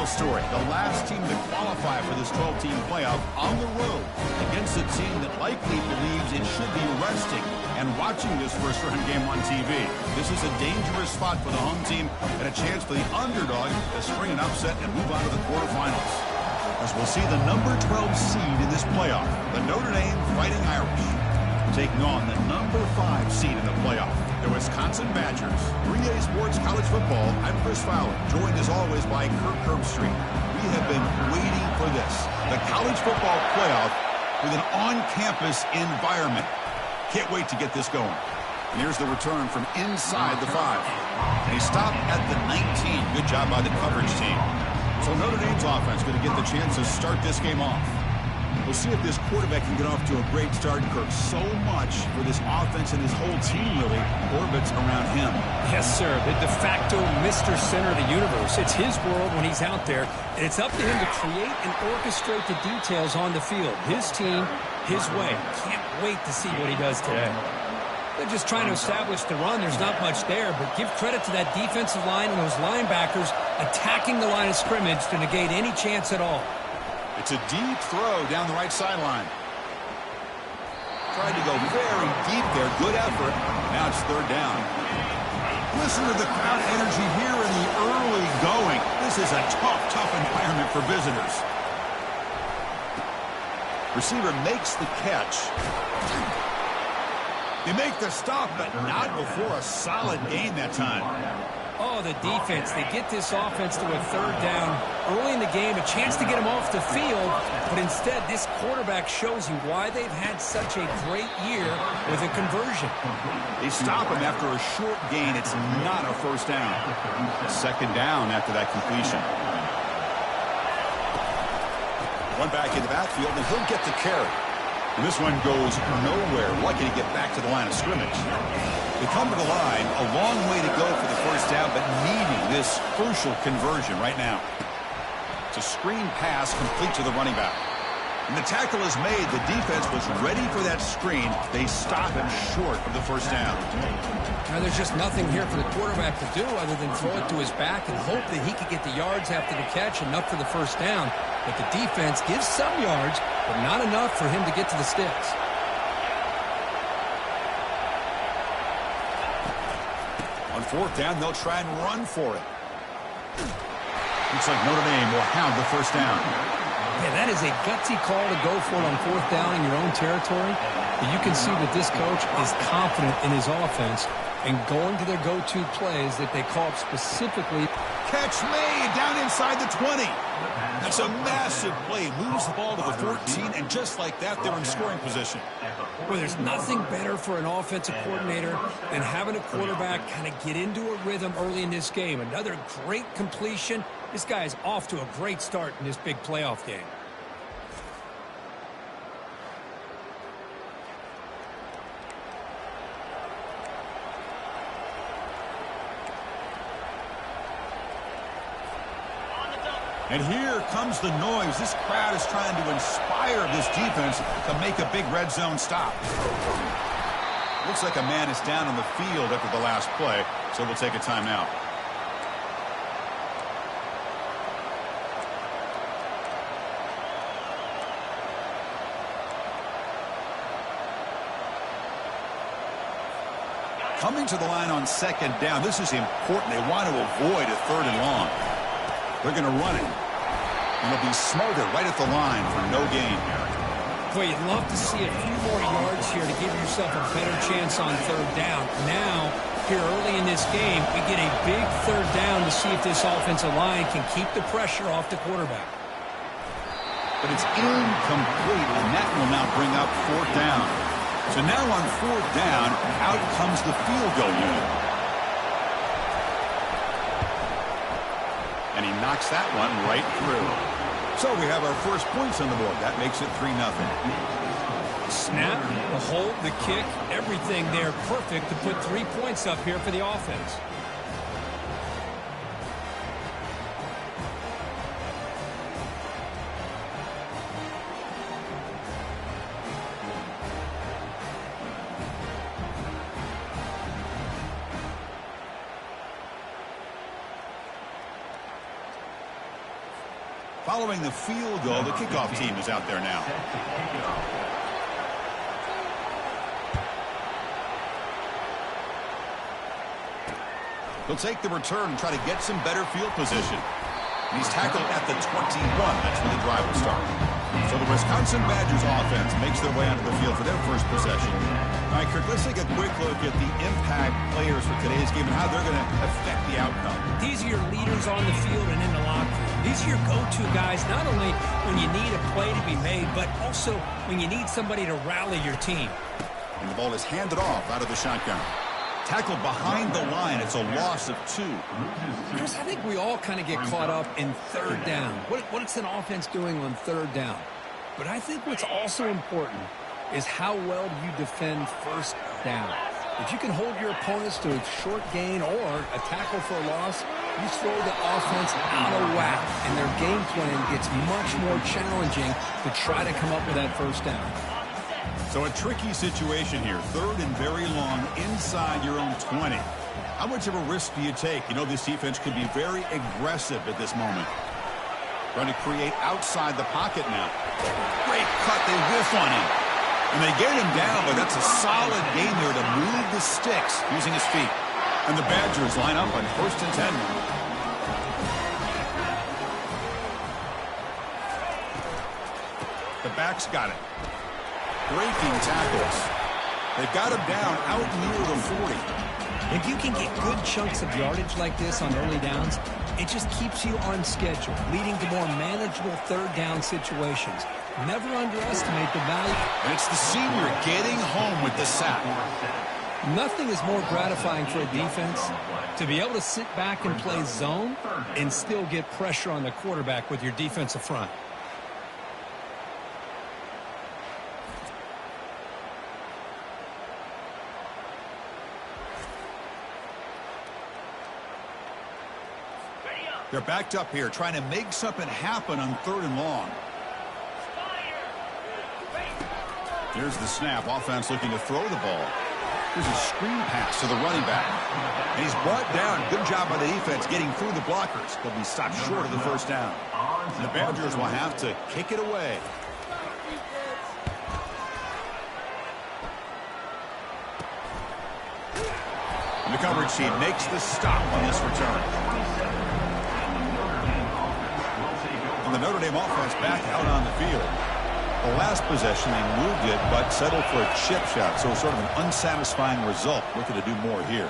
final story. The last team to qualify for this 12-team playoff on the road against a team that likely believes it should be resting and watching this first-round game on TV. This is a dangerous spot for the home team and a chance for the underdog to spring an upset and move on to the quarterfinals. As we'll see the number 12 seed in this playoff, the Notre Dame Fighting Irish, taking on the number 5 seed in the playoff, the Wisconsin Badgers. 3A Sports College Football, I'm Chris Fowler, joined as always by Kirk Herbstreit. We have been waiting for this, the college football playoff with an on-campus environment. Can't wait to get this going. And here's the return from inside the 5. And he stopped at the 19. Good job by the coverage team. So Notre Dame's offense going to get the chance to start this game off. We'll see if this quarterback can get off to a great start, Kirk. So much for this offense and his whole team really orbits around him. Yes, sir. The de facto Mr. Center of the universe. It's his world when he's out there, and it's up to him to create and orchestrate the details on the field. His team, his way. Can't wait to see what he does today. They're just trying to establish the run. There's not much there, but give credit to that defensive line and those linebackers attacking the line of scrimmage to negate any chance at all. It's a deep throw down the right sideline. Tried to go very deep there. Good effort. Now it's third down. Listen to the crowd energy here in the early going. This is a tough environment for visitors. Receiver makes the catch. They make the stop, but not before a solid gain that time. Oh, the defense. They get this offense to a third down early in the game, a chance to get him off the field, but instead this quarterback shows you why they've had such a great year with a conversion. They stop him after a short gain. It's not a first down. Second down after that completion. One back in the backfield, and he'll get the carry. And this one goes nowhere. Lucky to get back to the line of scrimmage. They come to the line, a long way to go for the first down, but needing this crucial conversion right now. It's a screen pass complete to the running back. And the tackle is made. The defense was ready for that screen. They stop him short of the first down. Now, there's just nothing here for the quarterback to do other than throw it to his back and hope that he could get the yards after the catch, enough for the first down. But the defense gives some yards, but not enough for him to get to the sticks. On fourth down, they'll try and run for it. Looks like Notre Dame will have the first down. Yeah, that is a gutsy call to go for it on fourth down in your own territory. But you can see that this coach is confident in his offense and going to their go-to plays that they call up specifically. Catch made down inside the 20. That's a massive play. Moves the ball to the 14, and just like that, they're in scoring position. Well, there's nothing better for an offensive coordinator than having a quarterback kind of get into a rhythm early in this game. Another great completion. This guy is off to a great start in this big playoff game. And here comes the noise. This crowd is trying to inspire this defense to make a big red zone stop. Looks like a man is down on the field after the last play, so we'll take a timeout. Coming to the line on second down. This is important. They want to avoid a third and long. They're going to run it. And they'll be smarter right at the line for no gain. Boy, you'd love to see a few more yards here to give yourself a better chance on third down. Now, here early in this game, we get a big third down to see if this offensive line can keep the pressure off the quarterback. But it's incomplete, and that will now bring up fourth down. So now on fourth down, out comes the field goal unit. And he knocks that one right through. So we have our first points on the board. That makes it 3-0. Snap, the hold, the kick, everything there perfect to put 3 points up here for the offense. Following the field goal, the kickoff team is out there now. He'll take the return and try to get some better field position. And he's tackled at the 21. That's where the drive will start. So the Wisconsin Badgers offense makes their way onto the field for their first possession. All right, Kirk, let's take a quick look at the impact players for today's game and how they're going to affect the outcome. These are your leaders on the field and in the locker room. These are your go-to guys, not only when you need a play to be made, but also when you need somebody to rally your team. And the ball is handed off out of the shotgun. Tackled behind the line. It's a loss of 2. Chris, I think we all kind of get caught up in third down. What's an offense doing on third down? But I think what's also important is how well do you defend first down. If you can hold your opponents to a short gain or a tackle for a loss, you throw the offense out of whack, and their game plan gets much more challenging to try to come up with that first down. So a tricky situation here. Third and very long inside your own 20. How much of a risk do you take? You know, this defense could be very aggressive at this moment. Trying to create outside the pocket now. Great cut. They whiff on him. And they get him down, but that's a solid game there to move the sticks using his feet. And the Badgers line up on 1st and 10. The back's got it. Breaking tackles. They've got him down out near the 40. If you can get good chunks of yardage like this on early downs, it just keeps you on schedule, leading to more manageable third down situations. Never underestimate the value. And it's the senior getting home with the sack. Nothing is more gratifying for a defense to be able to sit back and play zone and still get pressure on the quarterback with your defensive front. They're backed up here, trying to make something happen on 3rd and long. Here's the snap. Offense looking to throw the ball. Here's a screen pass to the running back. And he's brought down. Good job by the defense getting through the blockers. He'll be stopped short of the first down. And the Badgers will have to kick it away. And the coverage team makes the stop on this return. The Notre Dame offense back out on the field. The last possession, they moved it, but settled for a chip shot, so sort of an unsatisfying result. Looking to do more here.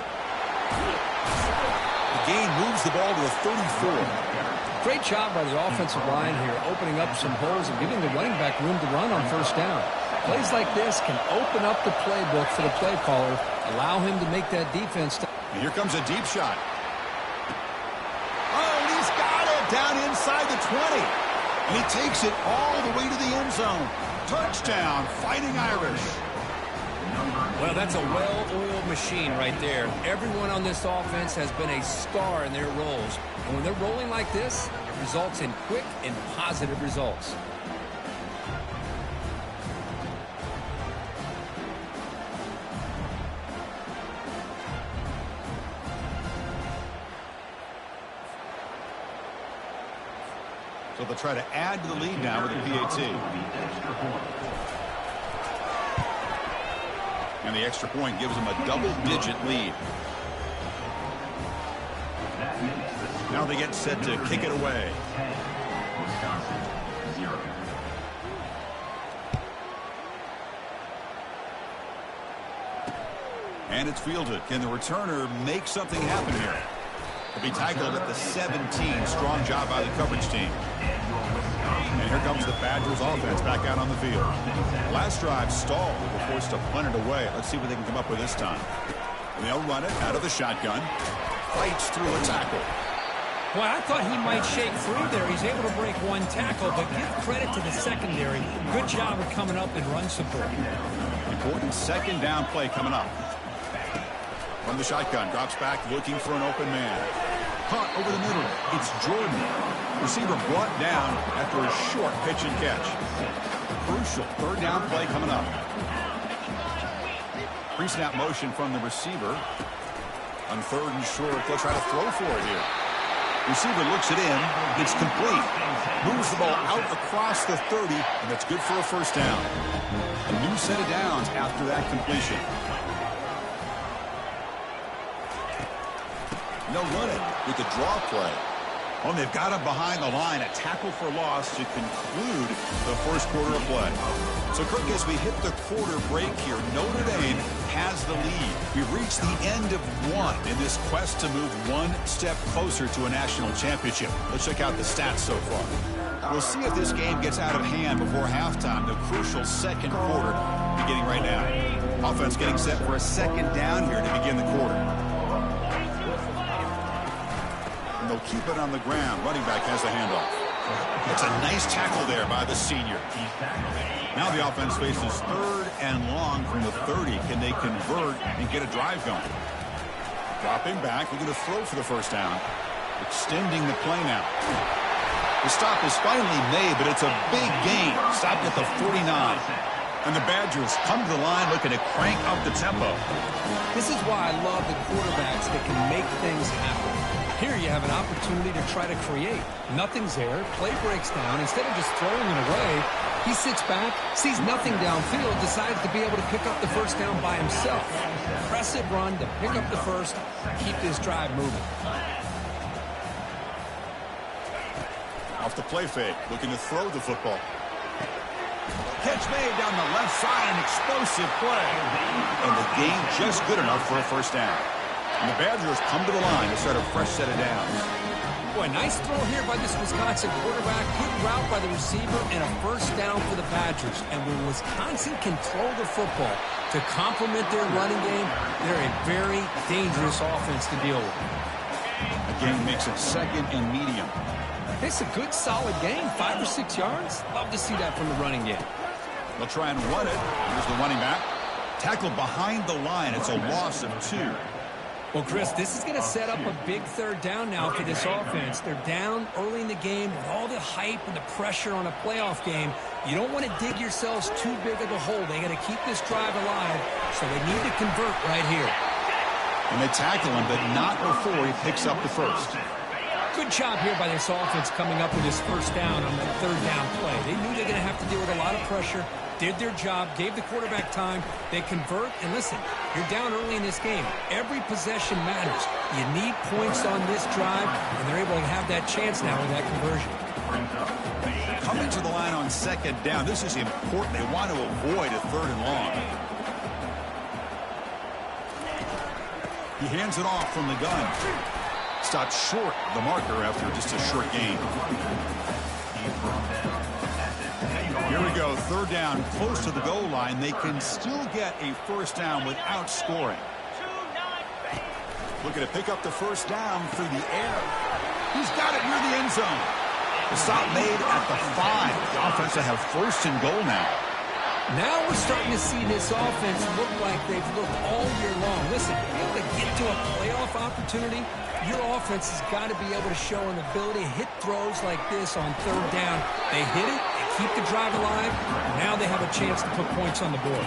The gain moves the ball to the 34. Great job by the offensive line here, opening up some holes and giving the running back room to run on first down. Plays like this can open up the playbook for the play caller, allow him to make that defense. And here comes a deep shot. Down inside the 20. And he takes it all the way to the end zone. Touchdown, Fighting Irish. Well, that's a well-oiled machine right there. Everyone on this offense has been a star in their roles. And when they're rolling like this, it results in quick and positive results. So they'll try to add to the lead now with a PAT. And the extra point gives them a double-digit lead. Now they get set to kick it away. And it's fielded. Can the returner make something happen here? He'll be tackled at the 17. Strong job by the coverage team. And here comes the Badgers offense back out on the field. Last drive stalled. They were forced to punt it away. Let's see what they can come up with this time. And they'll run it out of the shotgun. Fights through a tackle. Well, I thought he might shake through there. He's able to break one tackle, but give credit to the secondary. Good job of coming up and run support. Important second down play coming up. From the shotgun, drops back, looking for an open man. Caught over the middle. It's Jordan. Receiver brought down after a short pitch and catch. Crucial third down play coming up. Pre-snap motion from the receiver. On 3rd and short, they'll try to throw for it here. Receiver looks it in. It's complete. Moves the ball out across the 30, and that's good for a first down. A new set of downs after that completion. They'll run it with the draw play. Oh, they've got him behind the line. A tackle for loss to conclude the first quarter of play. So, Kirk, as we hit the quarter break here, Notre Dame has the lead. We've reached the end of one in this quest to move one step closer to a national championship. Let's check out the stats so far. We'll see if this game gets out of hand before halftime, the crucial second quarter beginning right now. Offense getting set for a second down here to begin the quarter. And they'll keep it on the ground. Running back has the handoff. It's a nice tackle there by the senior. Now the offense faces third and long from the 30. Can they convert and get a drive going? Dropping back, looking to throw for the first down. Extending the play now. The stop is finally made, but it's a big gain. Stopped at the 49. And the Badgers come to the line looking to crank up the tempo. This is why I love the quarterbacks that can make things happen. Here you have an opportunity to try to create. Nothing's there. Play breaks down. Instead of just throwing it away, he sits back, sees nothing downfield, decides to be able to pick up the first down by himself. Impressive run to pick up the first, keep this drive moving. Off the play fake, looking to throw the football. Catch made down the left side, an explosive play. And the gain just good enough for a first down. And the Badgers come to the line to start a fresh set of downs. Boy, nice throw here by this Wisconsin quarterback. Good route by the receiver and a first down for the Badgers. And when Wisconsin can throw the football to complement their running game, they're a very dangerous offense to deal with. Again, makes it second and medium. It's a good, solid game, 5 or 6 yards. Love to see that from the running game. They'll try and run it. Here's the running back. Tackled behind the line. It's a loss of 2. Well, Chris, this is going to set up a big third down now for this offense. They're down early in the game with all the hype and the pressure on a playoff game. You don't want to dig yourselves too big of a hole. They got to keep this drive alive, so they need to convert right here. And they tackle him, but not before he picks up the first. Good job here by this offense coming up with his first down on that third down play. They knew they were going to have to deal with a lot of pressure, did their job, gave the quarterback time. They convert, and listen, you're down early in this game. Every possession matters. You need points on this drive, and they're able to have that chance now with that conversion. Coming to the line on second down, this is important. They want to avoid a third and long. He hands it off from the gun. Stopped short of the marker after just a short gain. Here we go, third down, close to the goal line. They can still get a first down without scoring. Looking to pick up the first down through the air. He's got it near the end zone. The stop made at the 5. The offense will have first and goal now. Now we're starting to see this offense look like they've looked all year long. Listen, to be able to get to a playoff opportunity, your offense has got to be able to show an ability to hit throws like this on third down. They hit it, they keep the drive alive, and now they have a chance to put points on the board.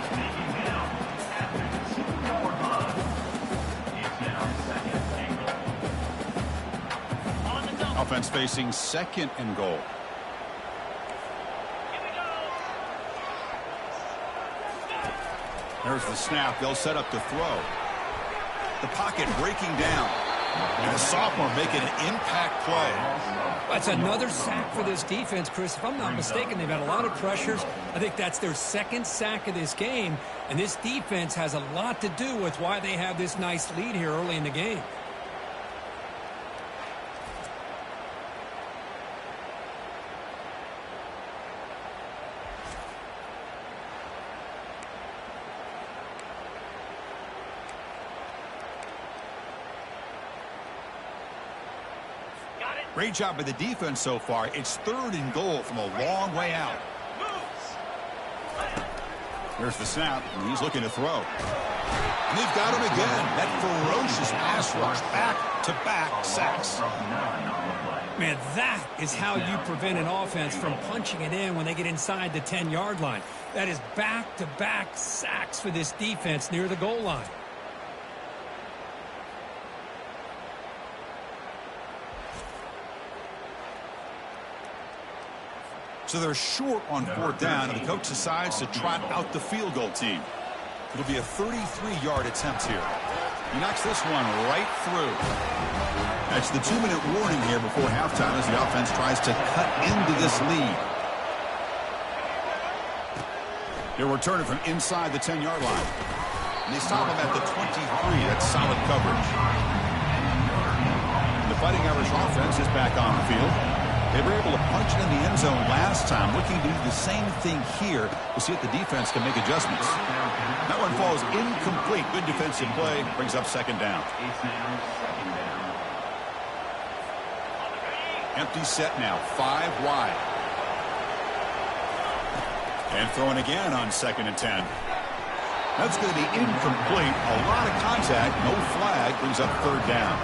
Offense facing second and goal. There's the snap. They'll set up to throw. The pocket breaking down. And the sophomore making an impact play. That's another sack for this defense, Chris. If I'm not mistaken, they've had a lot of pressures. I think that's their second sack of this game. And this defense has a lot to do with why they have this nice lead here early in the game. Great job by the defense so far. It's third and goal from a long way out. There's the snap, and he's looking to throw. And they've got him again. That ferocious pass rush, back-to-back sacks. Man, that is how you prevent an offense from punching it in when they get inside the 10-yard line. That is back-to-back sacks for this defense near the goal line. So they're short on 4th down, and the coach decides to trot out the field goal team. It'll be a 33-yard attempt here. He knocks this one right through. That's the 2-minute warning here before halftime as the offense tries to cut into this lead. He'll return it from inside the 10-yard line. And they stop him at the 23. That's solid coverage. And the Fighting Irish offense is back on the field. They were able to punch it in the end zone last time, looking to do the same thing here to see if the defense can make adjustments. That one falls incomplete. Good defensive play. Brings up 2nd down. Empty set now. 5 wide. And throwing again on 2nd and 10. That's going to be incomplete. A lot of contact. No flag. Brings up 3rd down.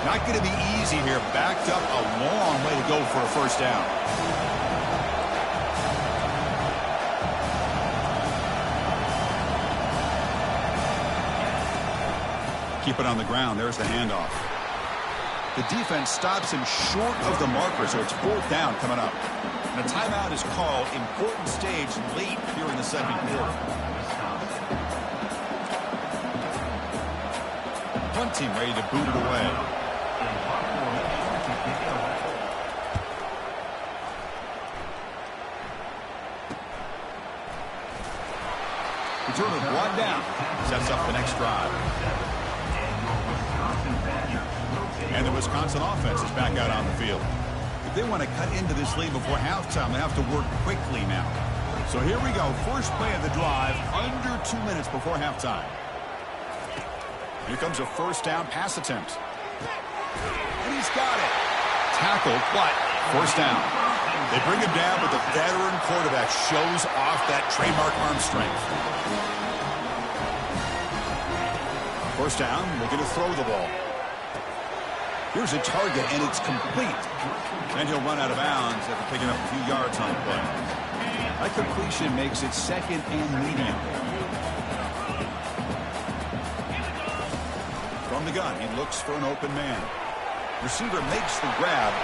Not going to be easy here. Backed up a long way to go for a 1st down. Keep it on the ground. There's the handoff. The defense stops him short of the marker, so it's 4th down coming up. And a timeout is called. Important stage late here in the 2nd quarter. Punt team ready to boot it away. Return of 1 down. Sets up the next drive. And the Wisconsin offense is back out on the field. If they want to cut into this lead before halftime, they have to work quickly now. So here we go. First play of the drive, under 2 minutes before halftime. Here comes a 1st down pass attempt. And he's got it. Tackled, but 1st down. They bring him down, but the veteran quarterback shows off that trademark arm strength. 1st down, looking to throw the ball. Here's a target, and it's complete. And he'll run out of bounds after picking up a few yards on the play. That completion makes it 2nd and medium. From the gun, he looks for an open man. Receiver makes the grab.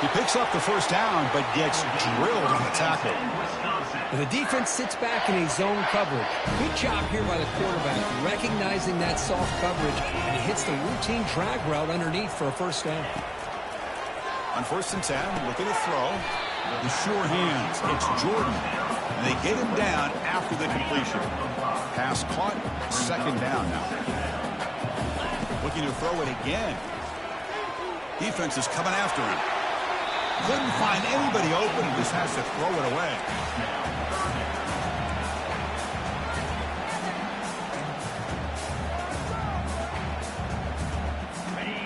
He picks up the 1st down, but gets drilled on the tackle. And the defense sits back in a zone coverage. Good job here by the quarterback, recognizing that soft coverage, and he hits the routine drag route underneath for a 1st down. On 1st and 10, looking to throw. The sure hands. It's Jordan. And they get him down after the completion. Pass caught. 2nd down now. Looking to throw it again. Defense is coming after him. Couldn't find anybody open. He just has to throw it away.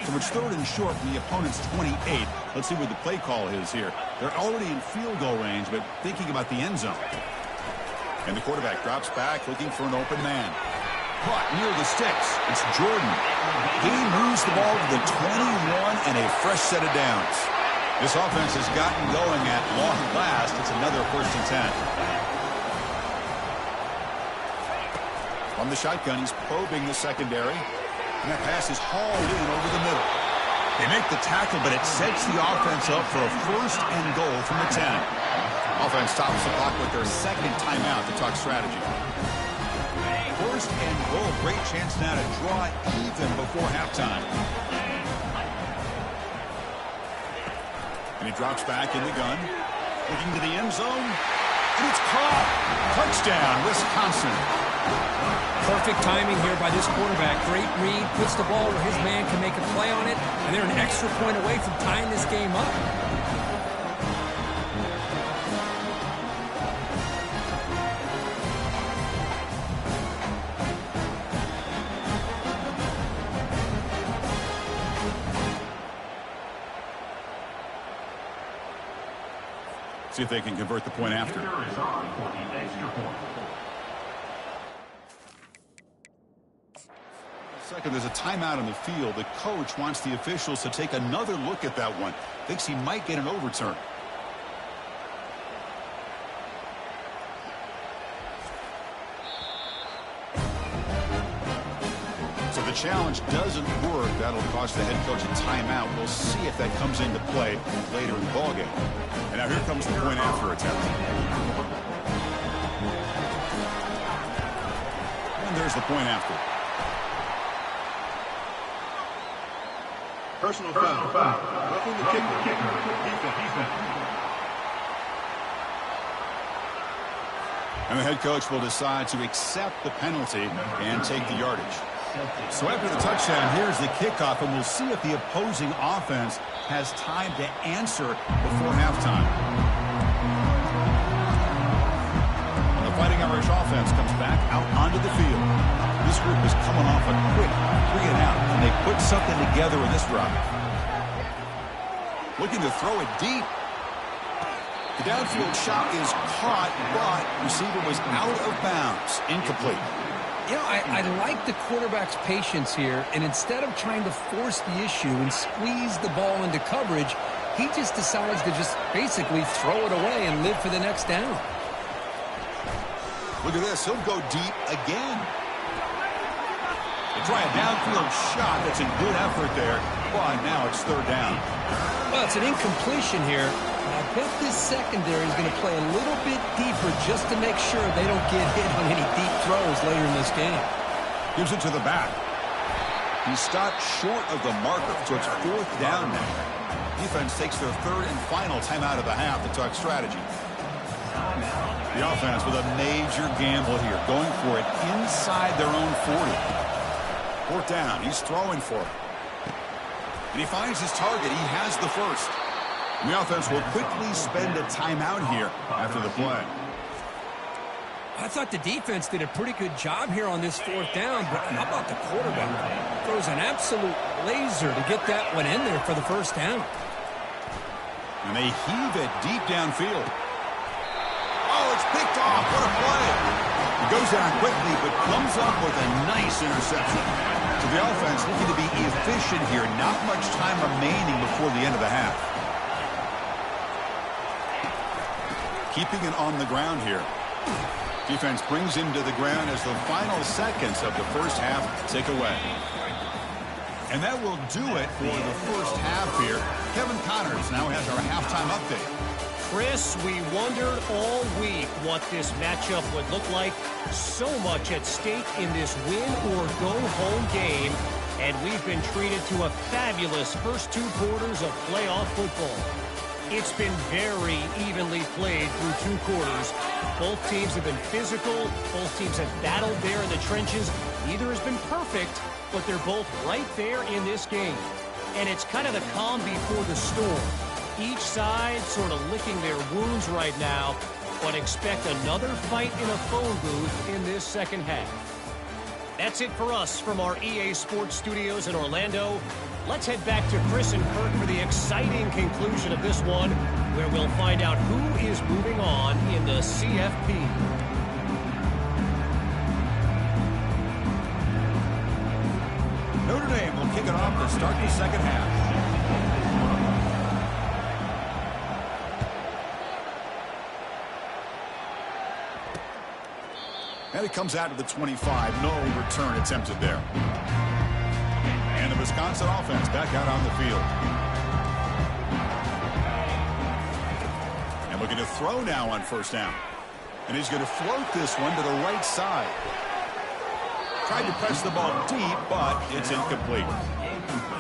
So it's 3rd and short from the opponent's 28. Let's see what the play call is here. They're already in field goal range, but thinking about the end zone. And the quarterback drops back, looking for an open man. Caught near the sticks. It's Jordan. He moves the ball to the 21 and a fresh set of downs. This offense has gotten going at long last. It's another 1st and 10. From the shotgun, he's probing the secondary. And that pass is hauled in over the middle. They make the tackle, but it sets the offense up for a 1st and goal from the 10. Offense stops the clock with their 2nd timeout to talk strategy. 1st and goal. Great chance now to draw even before halftime. And he drops back in the gun. Looking to the end zone. And it's caught. Touchdown, Wisconsin. Perfect timing here by this quarterback. Great read. Puts the ball where his man can make a play on it. And they're an extra point away from tying this game up. See if they can convert the point after. Second, there's a timeout on the field. The coach wants the officials to take another look at that one. Thinks he might get an overturn. So the the challenge doesn't work, that'll cost the head coach a timeout. We'll see if that comes into play later in the ballgame. And now here comes the point after attempt. And there's the point after. Personal foul. Roughing the kicker. Defense. And the head coach will decide to accept the penalty and take the yardage. So after the touchdown, here's the kickoff, and we'll see if the opposing offense has time to answer before halftime. And the Fighting Irish offense comes back out onto the field. This group is coming off a quick 3-and-out, and they put something together in this drive. Looking to throw it deep. The downfield shot is caught, but receiver was out of bounds. Incomplete. You know, I like the quarterback's patience here, and instead of trying to force the issue and squeeze the ball into coverage, he just decides to just basically throw it away and live for the next down. Look at this. He'll go deep again. They try a downfield shot. That's a good effort there, but now it's third down. Well, it's an incompletion here. I bet this secondary is going to play a little bit deeper just to make sure they don't get hit on any deep throws later in this game. Gives it to the back. He stopped short of the marker, so it's fourth down now. Defense takes their third and final timeout of the half to talk strategy. The offense with a major gamble here, going for it inside their own 40. Fourth down, he's throwing for it. And he finds his target. He has the first. And the offense will quickly spend a timeout here after the play. I thought the defense did a pretty good job here on this fourth down, but how about the quarterback? Throws an absolute laser to get that one in there for the first down. And they heave it deep downfield. Oh, it's picked off. What a play. It goes down quickly, but comes up with a nice interception. So the offense looking to be efficient here. Not much time remaining before the end of the half. Keeping it on the ground here. Defense brings him to the ground as the final seconds of the first half tick away. And that will do it for the first half here. Kevin Connors now has our halftime update. Chris, we wondered all week what this matchup would look like. So much at stake in this win-or-go-home game. And we've been treated to a fabulous first two quarters of playoff football. It's been very evenly played through two quarters. Both teams have been physical. Both teams have battled there in the trenches. Neither has been perfect, but they're both right there in this game. And it's kind of the calm before the storm. Each side sort of licking their wounds right now, but expect another fight in a phone booth in this second half. That's it for us from our EA Sports Studios in Orlando. Let's head back to Chris and Kurt for the exciting conclusion of this one, where we'll find out who is moving on in the CFP. Notre Dame will kick it off to start the second half. And it comes out to the 25. No return attempted there. And the Wisconsin offense back out on the field. And looking to throw now on first down. And he's going to float this one to the right side. Tried to press the ball deep, but it's incomplete.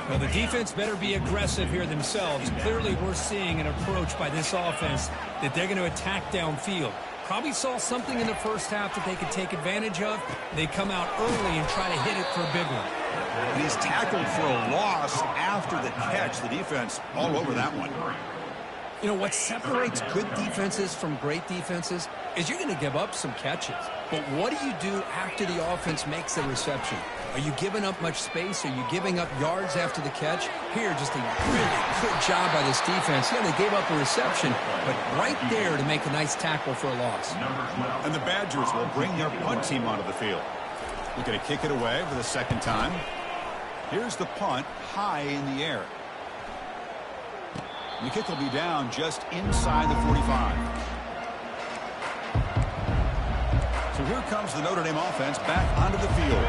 Well, the defense better be aggressive here themselves. Clearly, we're seeing an approach by this offense that they're going to attack downfield. Probably saw something in the first half that they could take advantage of. They come out early and try to hit it for a big one. And he's tackled for a loss after the catch. The defense all over that one. You know, what separates good defenses from great defenses is you're going to give up some catches. But what do you do after the offense makes the reception? Are you giving up much space? Are you giving up yards after the catch? Here, just a really good job by this defense. Yeah, they gave up a reception, but right there to make a nice tackle for a loss. And the Badgers will bring their punt team onto the field. We're going to kick it away for the second time. Here's the punt, high in the air. And the kick will be down just inside the 45. So here comes the Notre Dame offense back onto the field.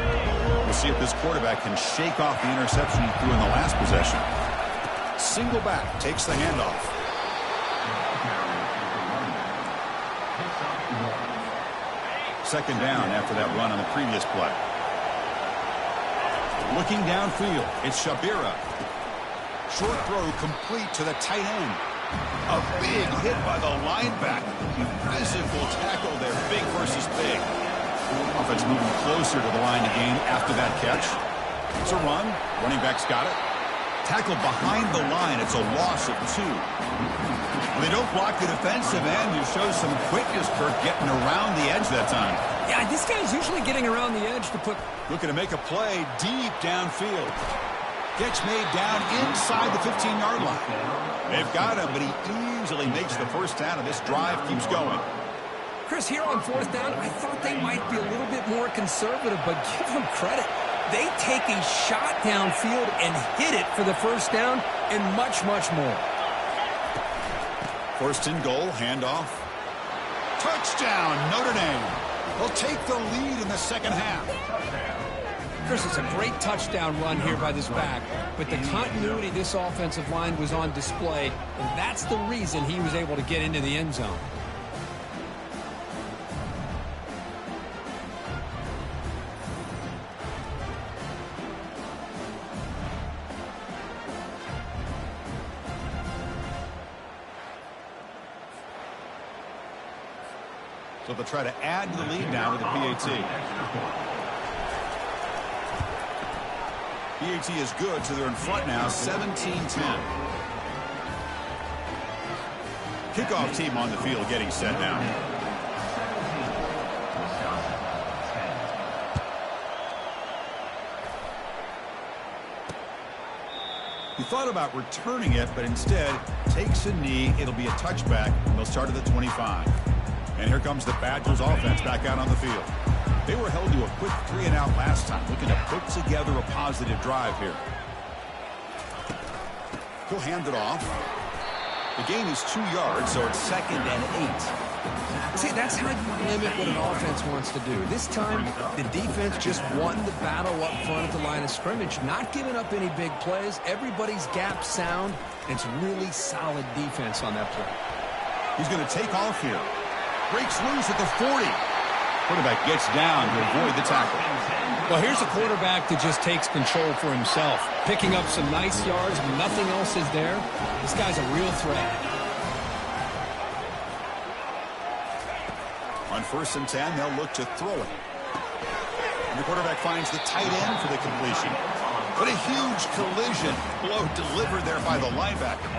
see if this quarterback can shake off the interception he threw in the last possession. Single back, takes the handoff. Second down after that run on the previous play. Looking downfield, it's Shabira. Short throw complete to the tight end. A big hit by the linebacker. Physical tackle there, big versus big. Offense moving closer to the line to gain after that catch. It's a run. Running back's got it. Tackled behind the line. It's a loss of 2. When they don't block the defensive end, you show some quickness, Kirk, getting around the edge that time. Yeah, this guy's usually getting around the edge to put... Looking to make a play deep downfield. Gets made down inside the 15-yard line. They've got him, but he easily makes the first down, and this drive keeps going. Chris, here on fourth down, I thought they might be a little bit more conservative, but give them credit. They take a shot downfield and hit it for the first down and much, much more. First and goal, handoff. Touchdown, Notre Dame. They'll take the lead in the second half. Chris, it's a great touchdown run here by this back, but the continuity of this offensive line was on display, and that's the reason he was able to get into the end zone. So they'll try to add to the lead now with the PAT. PAT is good, so they're in front now, 17-10. Kickoff team on the field getting set now. He thought about returning it, but instead takes a knee. It'll be a touchback, and they'll start at the 25. And here comes the Badgers offense back out on the field. They were held to a quick 3-and-out last time, looking to put together a positive drive here. He'll hand it off. The gain is 2 yards, so it's 2nd and 8. See, that's how you limit what an offense wants to do. This time, the defense just won the battle up front at the line of scrimmage, not giving up any big plays. Everybody's gap sound. It's really solid defense on that play. He's going to take off here. Breaks loose at the 40. Quarterback gets down to avoid the tackle. Well, here's a quarterback that just takes control for himself, picking up some nice yards when nothing else is there. This guy's a real threat. On 1st and 10, they'll look to throw it. And the quarterback finds the tight end for the completion. But a huge collision blow delivered there by the linebacker.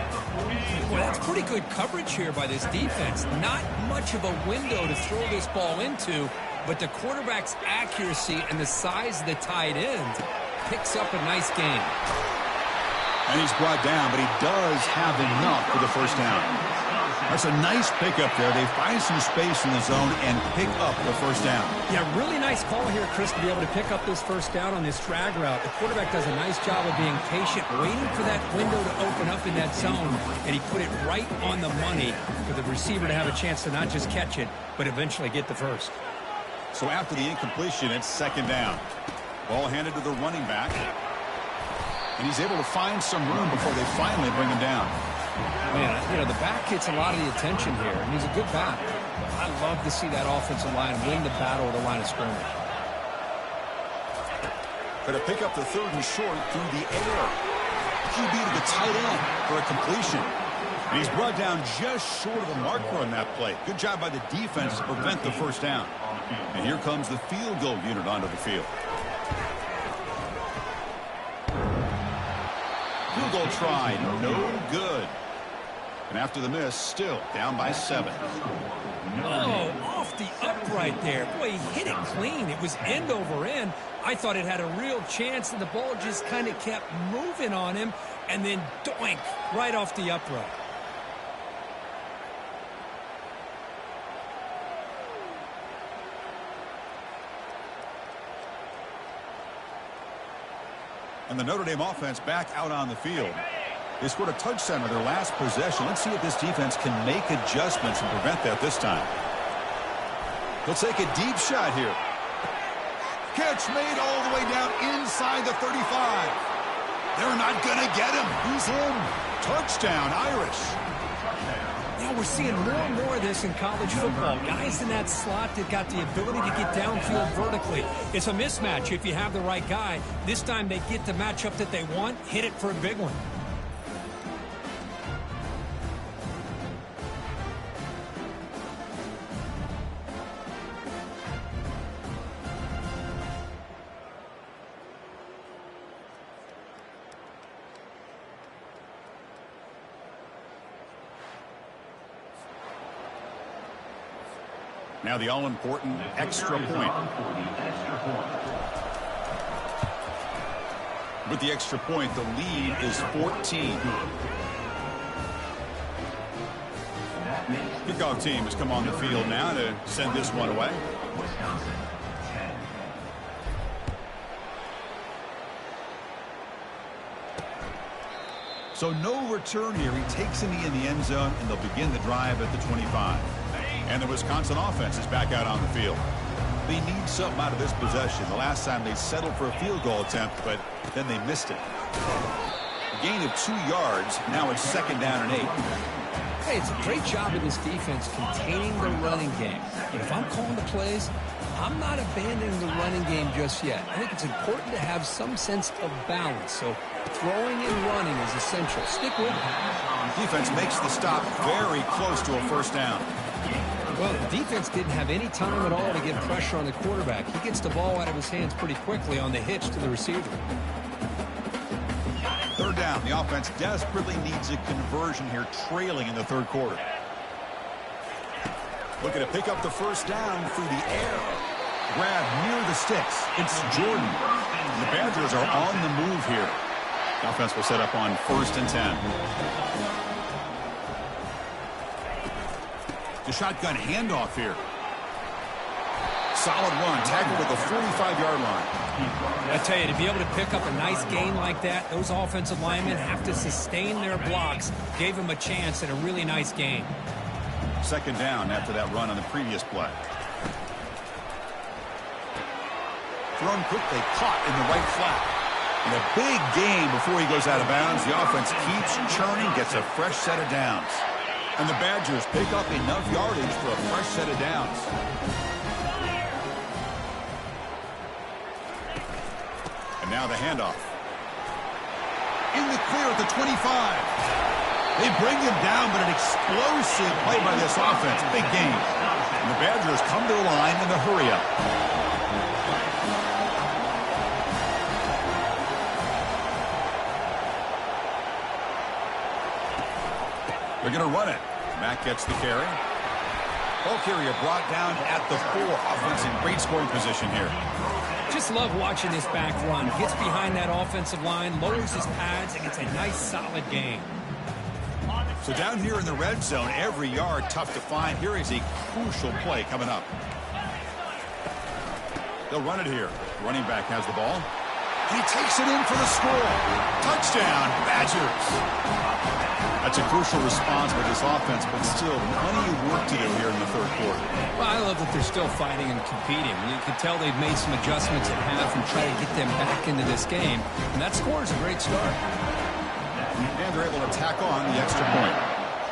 Well, that's pretty good coverage here by this defense. Not much of a window to throw this ball into, but the quarterback's accuracy and the size of the tight end picks up a nice gain. And he's brought down, but he does have enough for the first down. That's a nice pickup there. They find some space in the zone and pick up the first down. Yeah, really nice call here, Chris, to be able to pick up this first down on this drag route. The quarterback does a nice job of being patient, waiting for that window to open up in that zone, and he put it right on the money for the receiver to have a chance to not just catch it, but eventually get the first. So after the incompletion, it's 2nd down. Ball handed to the running back. And he's able to find some room before they finally bring him down. Man, you know, the back gets a lot of the attention here, and he's a good back. I love to see that offensive line win the battle of the line of scrimmage. Going to pick up the 3rd and short through the air. QB to the tight end for a completion. And he's brought down just short of the marker on that play. Good job by the defense to prevent the first down. And here comes the field goal unit onto the field. Field goal tried, no good. And after the miss, still down by 7. Oh, off the upright there. Boy, he hit it clean. It was end over end. I thought it had a real chance, and the ball just kind of kept moving on him, and then doink, right off the upright. And the Notre Dame offense back out on the field. They scored a touchdown on their last possession. Let's see if this defense can make adjustments and prevent that this time. They'll take a deep shot here. Catch made all the way down inside the 35. They're not going to get him. He's in. Touchdown, Irish. Yeah, we're seeing more and more of this in college football. Guys in that slot that got the ability to get downfield vertically. It's a mismatch if you have the right guy. This time they get the matchup that they want, hit it for a big one. Now the all-important extra point. With the extra point, the lead is 14. Kickoff team has come on the field now to send this one away. So no return here. He takes a knee in the end zone, and they'll begin the drive at the 25. And the Wisconsin offense is back out on the field. They need something out of this possession. The last time they settled for a field goal attempt, but then they missed it. A gain of 2 yards. Now it's 2nd down and 8. Hey, it's a great job of this defense containing the running game. But if I'm calling the plays, I'm not abandoning the running game just yet. I think it's important to have some sense of balance. So throwing and running is essential. Stick with it. Defense makes the stop very close to a 1st down. Well, the defense didn't have any time at all to get pressure on the quarterback. He gets the ball out of his hands pretty quickly on the hitch to the receiver. 3rd down. The offense desperately needs a conversion here, trailing in the 3rd quarter. Looking to pick up the 1st down through the air. Grab near the sticks. It's Jordan. The Badgers are on the move here. The offense will set up on 1st and 10. The shotgun handoff here. Solid run, tackled at the 45-yard line. I tell you, to be able to pick up a nice gain like that, those offensive linemen have to sustain their blocks. Gave him a chance at a really nice gain. 2nd down after that run on the previous play. Thrown quickly, caught in the right flat. And a big gain before he goes out of bounds. The offense keeps churning, gets a fresh set of downs. And the Badgers pick up enough yardage for a fresh set of downs. And now the handoff. In the clear at the 25. They bring him down, but an explosive play by this offense. Big game. And the Badgers come to the line in the hurry-up. They're going to run it. Mack gets the carry. Ball carrier brought down at the 4. Offense in great scoring position here. Just love watching this back run. Gets behind that offensive line, lowers his pads, and gets a nice solid gain. So down here in the red zone, every yard tough to find. Here is a crucial play coming up. They'll run it here. Running back has the ball. He takes it in for the score. Touchdown, Badgers. That's a crucial response with this offense, but still plenty of work to do here in the 3rd quarter. Well, I love that they're still fighting and competing. You can tell they've made some adjustments at half and try to get them back into this game. And that score is a great start. And they're able to tack on the extra point.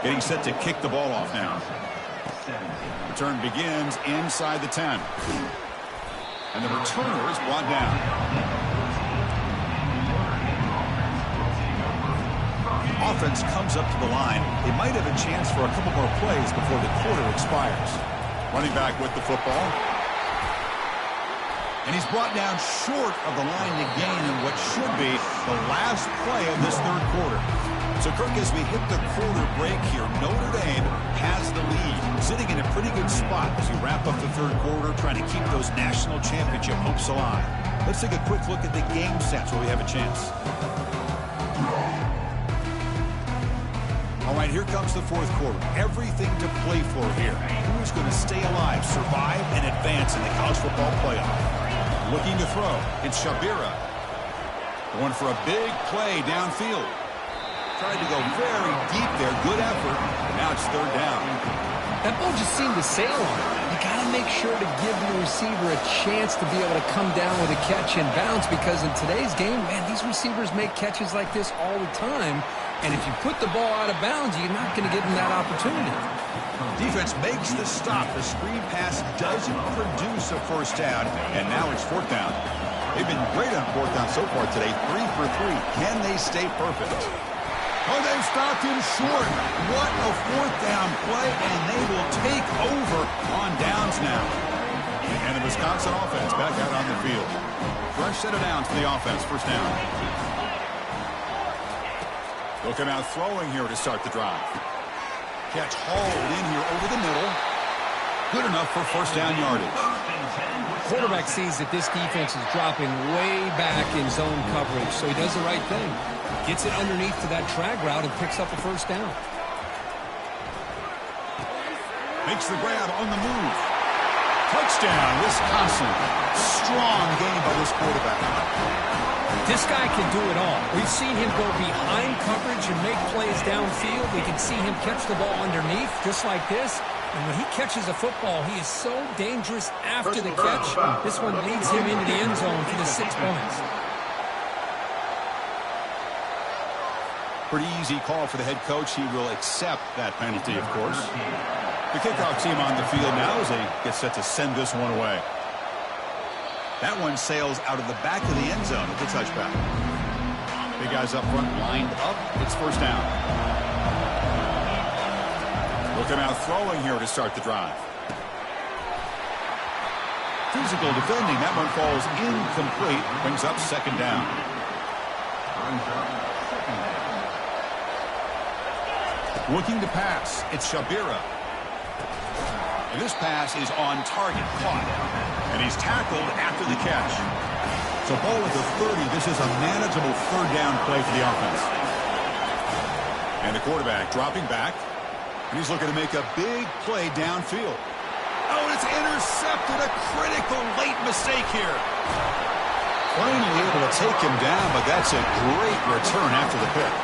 Getting set to kick the ball off now. Return begins inside the 10. And the returner is brought down. Offense comes up to the line. They might have a chance for a couple more plays before the quarter expires. Running back with the football. And he's brought down short of the line to gain in what should be the last play of this 3rd quarter. So, Kirk, as we hit the quarter break here, Notre Dame has the lead, sitting in a pretty good spot as we wrap up the 3rd quarter, trying to keep those national championship hopes alive. Let's take a quick look at the game sets where we have a chance. All right, here comes the 4th quarter. Everything to play for here. Who's going to stay alive, survive, and advance in the college football playoff? Looking to throw. It's Shabira. Going for a big play downfield. Tried to go very deep there. Good effort. Now it's 3rd down. That ball just seemed to sail on him. You got to to make sure to give the receiver a chance to be able to come down with a catch and bounce, because in today's game, man, these receivers make catches like this all the time. And if you put the ball out of bounds, you're not going to give them that opportunity. Defense makes the stop. The screen pass doesn't produce a first down, and now it's fourth down. They've been great on fourth down so far today, 3 for 3. Can they stay perfect? Oh, they've stopped him short. What a fourth down play, and they will take over on downs now. And the Wisconsin offense back out on the field. Fresh set of downs for the offense, first down. They'll come out throwing here to start the drive. Catch hauled in here over the middle. Good enough for first down yardage. Quarterback sees that this defense is dropping way back in zone coverage, so he does the right thing. Gets it underneath to that drag route and picks up a first down. Makes the grab on the move. Touchdown, Wisconsin. Strong game by this quarterback. This guy can do it all. We've seen him go behind coverage and make plays downfield. We can see him catch the ball underneath, just like this. And when he catches a football, he is so dangerous after the catch. This one leads him into the end zone for the 6 points. Pretty easy call for the head coach. He will accept that penalty, of course. The kickoff team on the field now as they get set to send this one away. That one sails out of the back of the end zone with the touchback. Big guys up front lined up. It's first down. We'll come out throwing here to start the drive. Physical defending. That one falls incomplete. Brings up second down. Looking to pass. It's Shabira. And this pass is on target. Caught. And he's tackled after the catch. So ball at the 30. This is a manageable third down play for the offense. And the quarterback dropping back. And he's looking to make a big play downfield. Oh, and it's intercepted. A critical late mistake here. Finally able to take him down, but that's a great return after the pick.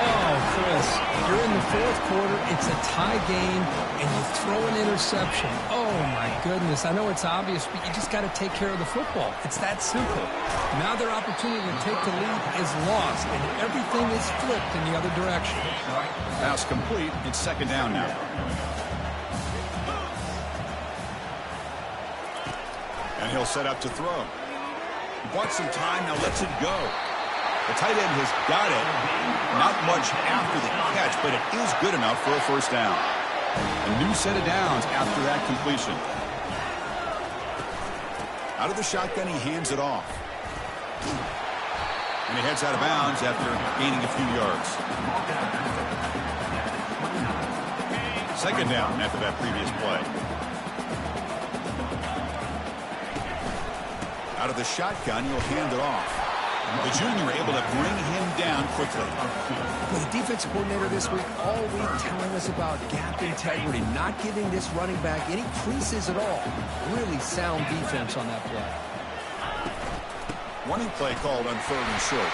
Oh, Chris, you're in the fourth quarter. It's a tie game, and you throw an interception. Oh, my goodness. I know it's obvious, but you just got to take care of the football. It's that simple. Now their opportunity to take the lead is lost, and everything is flipped in the other direction. Pass complete. It's second down now. And he'll set up to throw. He bought some time, now lets it go. The tight end has got it. Not much after the catch, but it is good enough for a first down. A new set of downs after that completion. Out of the shotgun, he hands it off. And he heads out of bounds after gaining a few yards. Second down after that previous play. Out of the shotgun, he'll hand it off. The junior able to bring him down quickly. Well, the defense coordinator this week all week telling us about gap integrity, not giving this running back any creases at all. Really sound defense on that play. Running play called on third and short.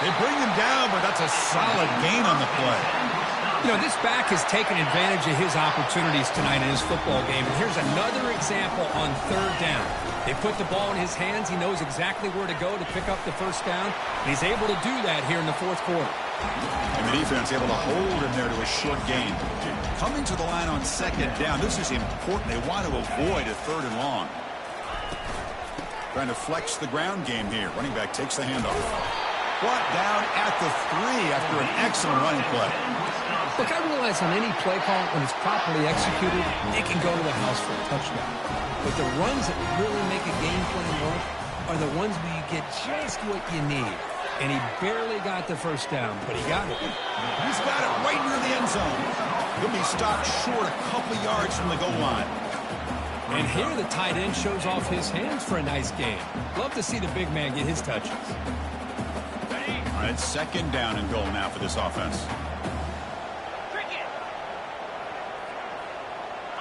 They bring him down, but that's a solid gain on the play. You know, this back has taken advantage of his opportunities tonight in his football game. And here's another example on third down. They put the ball in his hands. He knows exactly where to go to pick up the first down. And he's able to do that here in the fourth quarter. And the defense able to hold him there to a short gain. Coming to the line on second down. This is important. They want to avoid a third and long. Trying to flex the ground game here. Running back takes the handoff. Brought down at the 3 after an excellent running play. Look, I realize on any play call, when it's properly executed, it can go to the house for a touchdown. But the runs that really make a game plan work are the ones where you get just what you need. And he barely got the first down, but he got it. He's got it right near the end zone. He'll be stopped short a couple yards from the goal line. And here the tight end shows off his hands for a nice game. Love to see the big man get his touches. All right, second down and goal now for this offense.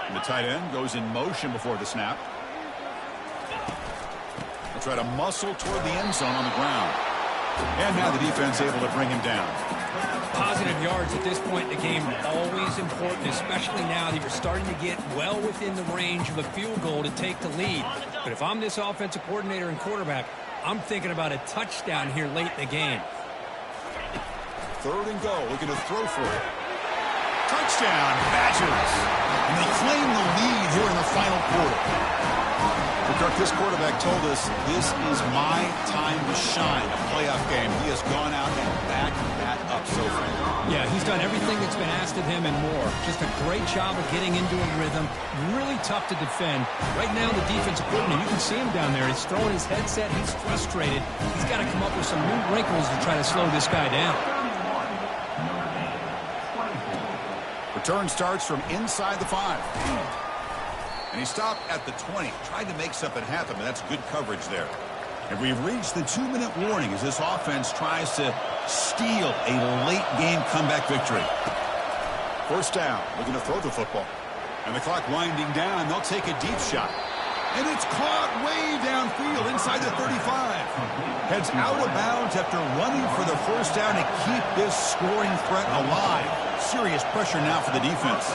And the tight end goes in motion before the snap. They'll try to muscle toward the end zone on the ground. And now the defense able to bring him down. Positive yards at this point in the game are always important, especially now that you're starting to get well within the range of a field goal to take the lead. But if I'm this offensive coordinator and quarterback, I'm thinking about a touchdown here late in the game. 3rd and goal, looking to throw for it. Touchdown, Badgers. And they claim the lead here in the final quarter. Kirk, this quarterback told us this is my time to shine, a playoff game. He has gone out and backed that up so far. Yeah, he's done everything that's been asked of him and more. Just a great job of getting into a rhythm. Really tough to defend. Right now, the defensive coordinator, you can see him down there. He's throwing his headset. He's frustrated. He's got to come up with some new wrinkles to try to slow this guy down. Return starts from inside the 5. And he stopped at the 20. Tried to make something happen, but that's good coverage there. And we've reached the 2-minute warning as this offense tries to steal a late-game comeback victory. 1st down, looking to throw the football. And the clock winding down. They'll take a deep shot. And it's caught way downfield inside the 35. Heads out of bounds after running for the 1st down to keep this scoring threat alive. Serious pressure now for the defense.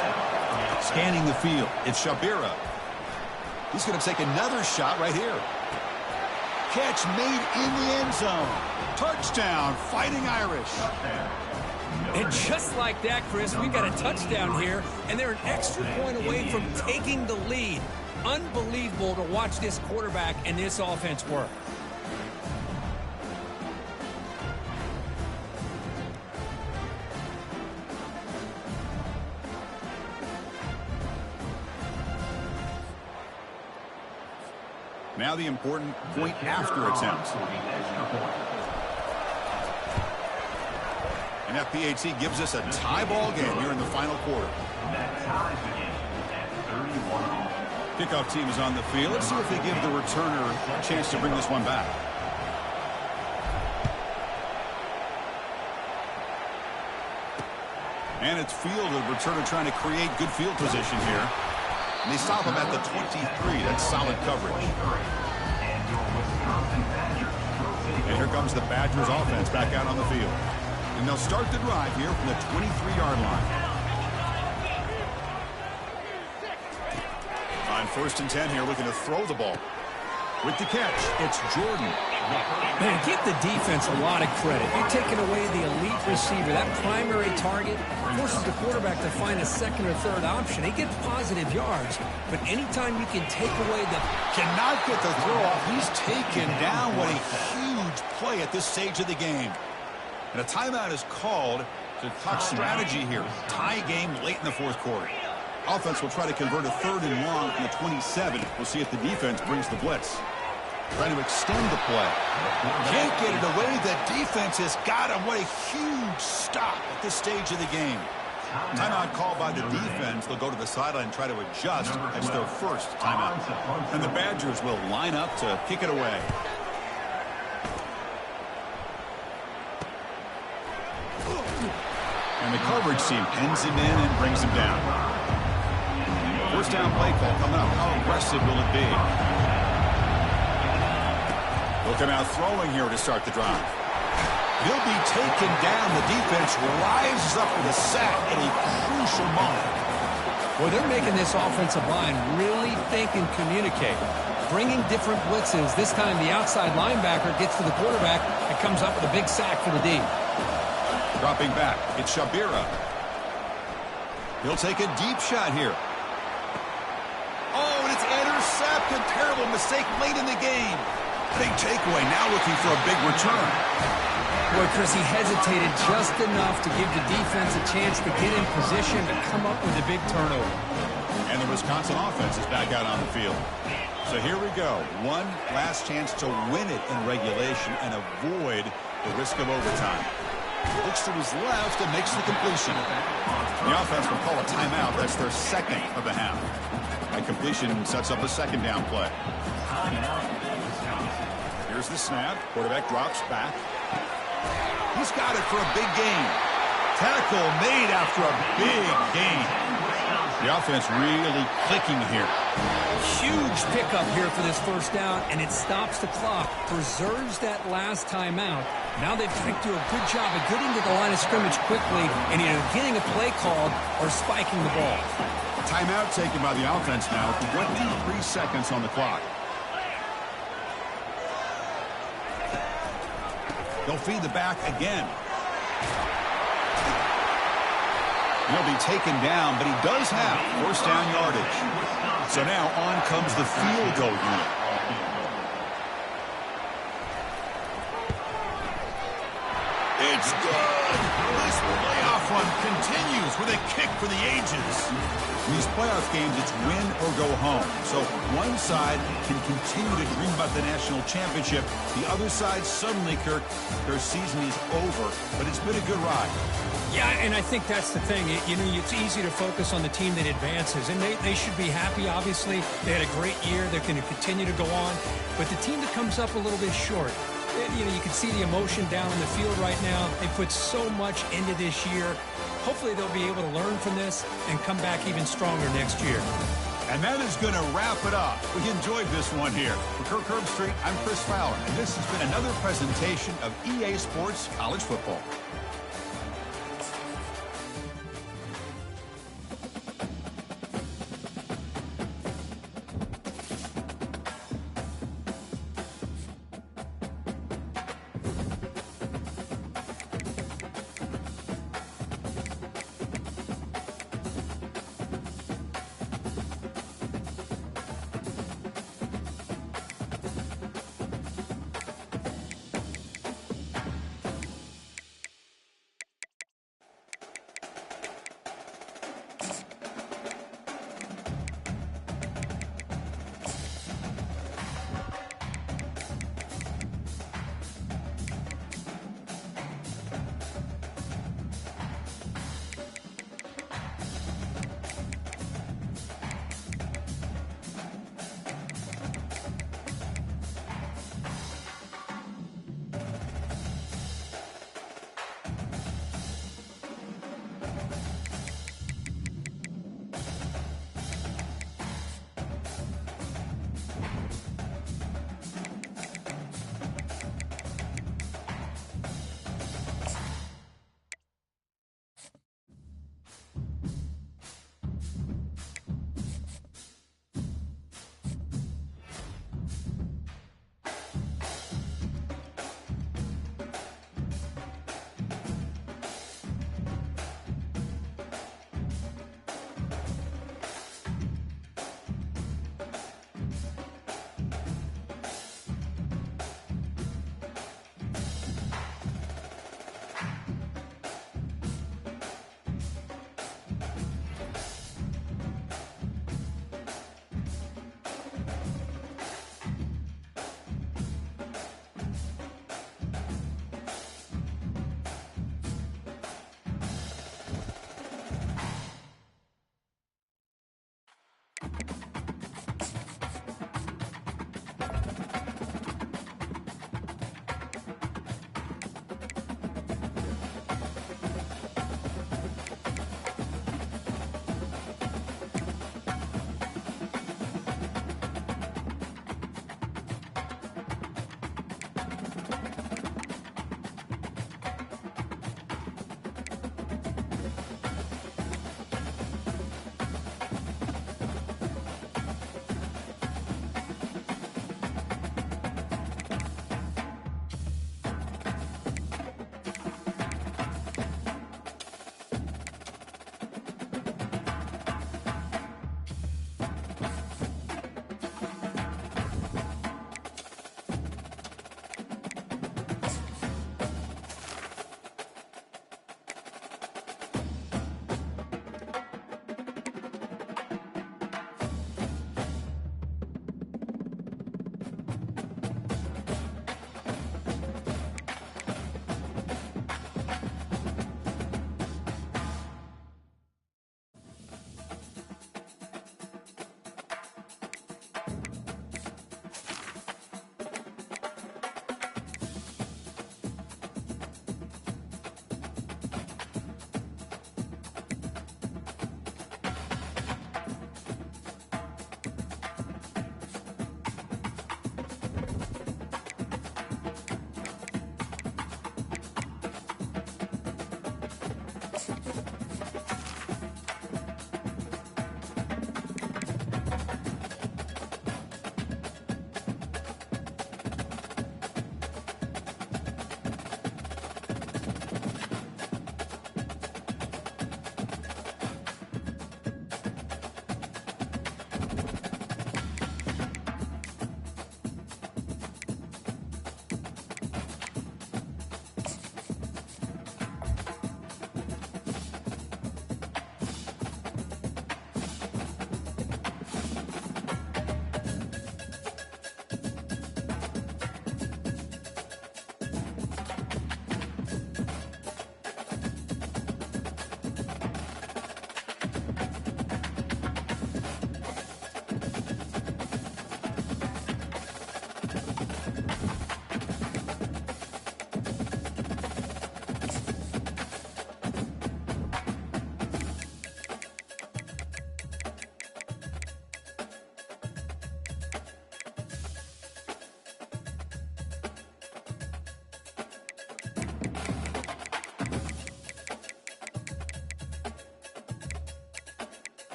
Scanning the field, it's Shabira. He's going to take another shot right here. Catch made in the end zone. Touchdown, Fighting Irish. And just like that, Chris, we got a touchdown here, and they're an extra point away from taking the lead. Unbelievable to watch this quarterback and this offense work. Now the important point after attempt. And FPHC gives us a tie ball game here in the final quarter. Kickoff team is on the field. Let's see if they give the returner a chance to bring this one back. And it's fielded. Returner trying to create good field position here. And they stop him at the 23. That's solid coverage. And here comes the Badgers offense back out on the field. And they'll start the drive here from the 23-yard line. On 1st and 10 here, looking to throw the ball. With the catch, it's Jordan. Man, give the defense a lot of credit. You're taking away the elite receiver. That primary target forces the quarterback to find a 2nd or 3rd option. He gets positive yards, but anytime you can take away the... Cannot get the throw off. He's taken down. What a huge play at this stage of the game. And a timeout is called to talk strategy here. Tie game late in the 4th quarter. Offense will try to convert a 3rd and long from the 27. We'll see if the defense brings the blitz. Trying to extend the play. Can't get it away. The defense has got him. What a huge stop at this stage of the game. Timeout called by the defense. They'll go to the sideline and try to adjust. That's their 1st timeout. And the Badgers will line up to kick it away. And the coverage team pins him in and brings him down. 1st down play call coming up. How aggressive will it be? They'll come out throwing here to start the drive. He'll be taken down. The defense rises up with a sack at a crucial moment. Well, they're making this offensive line really think and communicate. Bringing different blitzes. This time the outside linebacker gets to the quarterback and comes up with a big sack for the D. Dropping back, it's Shabira. He'll take a deep shot here. Oh, and it's intercepted. Terrible mistake late in the game. Big takeaway. Now looking for a big return. Boy, Chris, he hesitated just enough to give the defense a chance to get in position to come up with a big turnover. And the Wisconsin offense is back out on the field. So here we go. One last chance to win it in regulation and avoid the risk of overtime. Looks to his left and makes the completion. The offense will call a timeout. That's their 2nd of the half. That completion sets up a 2nd down play. Here's the snap. Quarterback drops back. He's got it for a big gain. Tackle made after a big gain. The offense really clicking here. Huge pickup here for this first down, and it stops the clock, preserves that last timeout. Now they've got to do a good job of getting to the line of scrimmage quickly and either getting a play called or spiking the ball. Timeout taken by the offense now. 23 seconds on the clock. They'll feed the back again. He'll be taken down, but he does have first down yardage. So now on comes the field goal unit. It's good. This playoff run continues with a kick for the ages. In these playoff games, it's win or go home. So one side can continue to dream about the national championship. The other side suddenly, Kirk, their season is over. But it's been a good ride. Yeah, and I think that's the thing. It's easy to focus on the team that advances, and they should be happy, obviously. They had a great year. They're going to continue to go on. But the team that comes up a little bit short, you can see the emotion down on the field right now. They put so much into this year. Hopefully they'll be able to learn from this and come back even stronger next year. And that is going to wrap it up. We enjoyed this one here. For Kirk Herbstreit, I'm Chris Fowler, and this has been another presentation of EA Sports College Football.